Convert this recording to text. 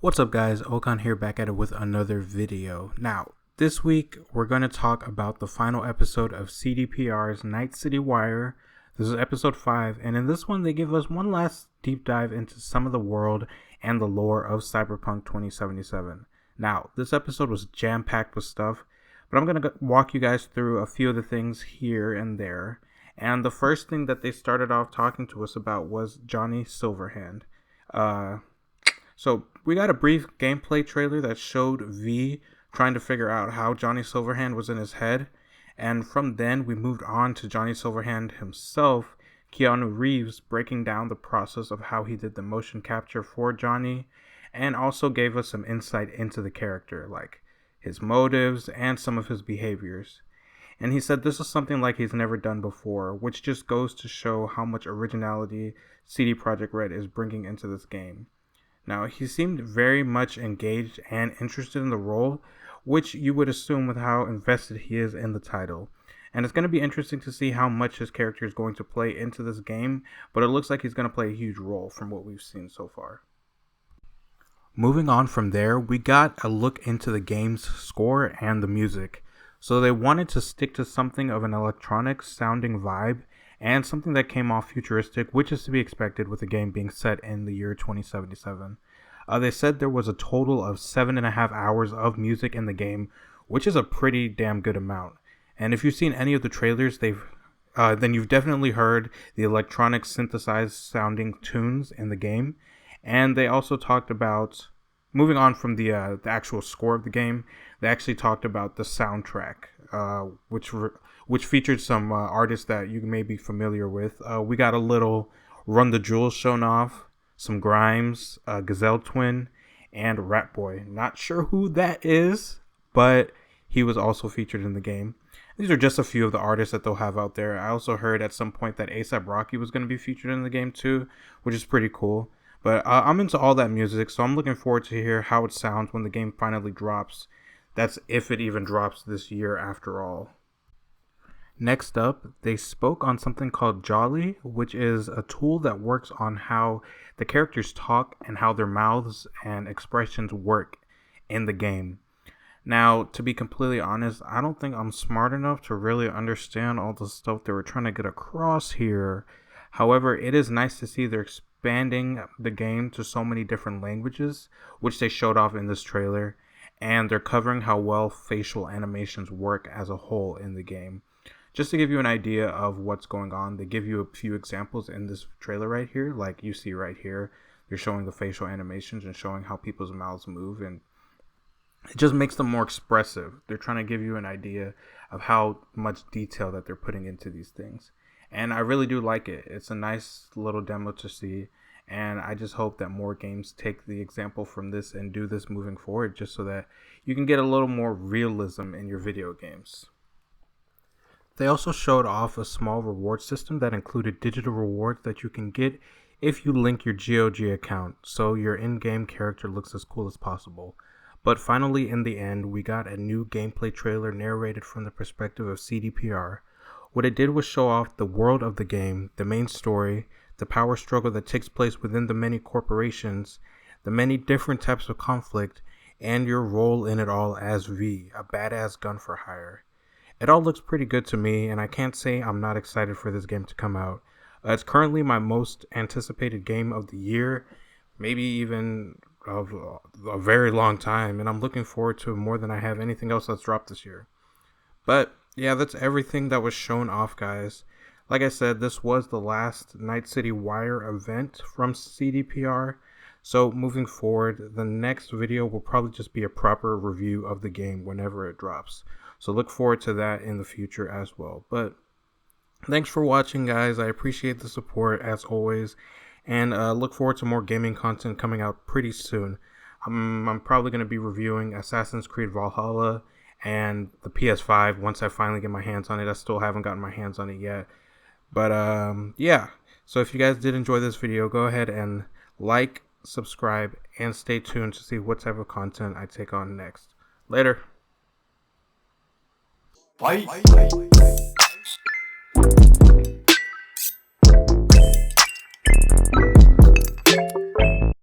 What's up guys, Okan here back at it with another video. Now, this week we're going to talk about the final episode of CDPR's Night City Wire. This is episode 5, and in this one they give us one last deep dive into some of the world and the lore of Cyberpunk 2077. Now, this episode was jam-packed with stuff, but I'm going to walk you guys through a few of the things here and there. And the first thing that they started off talking to us about was Johnny Silverhand. So we got a brief gameplay trailer that showed V trying to figure out how Johnny Silverhand was in his head. And from then we moved on to Johnny Silverhand himself, Keanu Reeves, breaking down the process of how he did the motion capture for Johnny, and also gave us some insight into the character, like his motives and some of his behaviors. And he said this is something like he's never done before, which just goes to show how much originality CD Projekt Red is bringing into this game. Now, he seemed very much engaged and interested in the role, which you would assume with how invested he is in the title. And it's going to be interesting to see how much his character is going to play into this game, but it looks like he's going to play a huge role from what we've seen so far. Moving on from there, we got a look into the game's score and the music. So they wanted to stick to something of an electronic sounding vibe and something that came off futuristic, which is to be expected with the game being set in the year 2077. They said there was a total of 7.5 hours of music in the game, which is a pretty damn good amount. And if you've seen any of the trailers, then you've definitely heard the electronic synthesized sounding tunes in the game. And they also talked about, moving on from the actual score of the game, they actually talked about the soundtrack, which featured some artists that you may be familiar with. We got a little Run the Jewels shown off, some Grimes, Gazelle Twin, and Rat Boy. Not sure who that is, but he was also featured in the game. These are just a few of the artists that they'll have out there. I also heard at some point that A$AP Rocky was going to be featured in the game too, which is pretty cool. But I'm into all that music, so I'm looking forward to hear how it sounds when the game finally drops. That's if it even drops this year after all. Next up, they spoke on something called JOLI, which is a tool that works on how the characters talk and how their mouths and expressions work in the game. Now, to be completely honest, I don't think I'm smart enough to really understand all the stuff they were trying to get across here. However, it is nice to see they're expanding the game to so many different languages, which they showed off in this trailer, and they're covering how well facial animations work as a whole in the game. Just to give you an idea of what's going on, they give you a few examples in this trailer right here, like you see right here. They're showing the facial animations and showing how people's mouths move, and it just makes them more expressive. They're trying to give you an idea of how much detail that they're putting into these things. And I really do like it. It's a nice little demo to see, and I just hope that more games take the example from this and do this moving forward, just so that you can get a little more realism in your video games. They also showed off a small reward system that included digital rewards that you can get if you link your GOG account, so your in-game character looks as cool as possible. But finally, in the end, we got a new gameplay trailer narrated from the perspective of CDPR. What it did was show off the world of the game, the main story, the power struggle that takes place within the many corporations, the many different types of conflict, and your role in it all as V, a badass gun for hire. It all looks pretty good to me, and I can't say I'm not excited for this game to come out. It's currently my most anticipated game of the year, maybe even of a very long time, and I'm looking forward to it more than I have anything else that's dropped this year. But yeah, that's everything that was shown off, guys. Like I said, this was the last Night City Wire event from CDPR. So moving forward, the next video will probably just be a proper review of the game whenever it drops. So look forward to that in the future as well. But thanks for watching, guys. I appreciate the support as always. And look forward to more gaming content coming out pretty soon. I'm probably going to be reviewing Assassin's Creed Valhalla and the PS5 once I finally get my hands on it. I still haven't gotten my hands on it yet. But yeah. So if you guys did enjoy this video, go ahead and like, subscribe, and stay tuned to see what type of content I take on next. Later. Bye.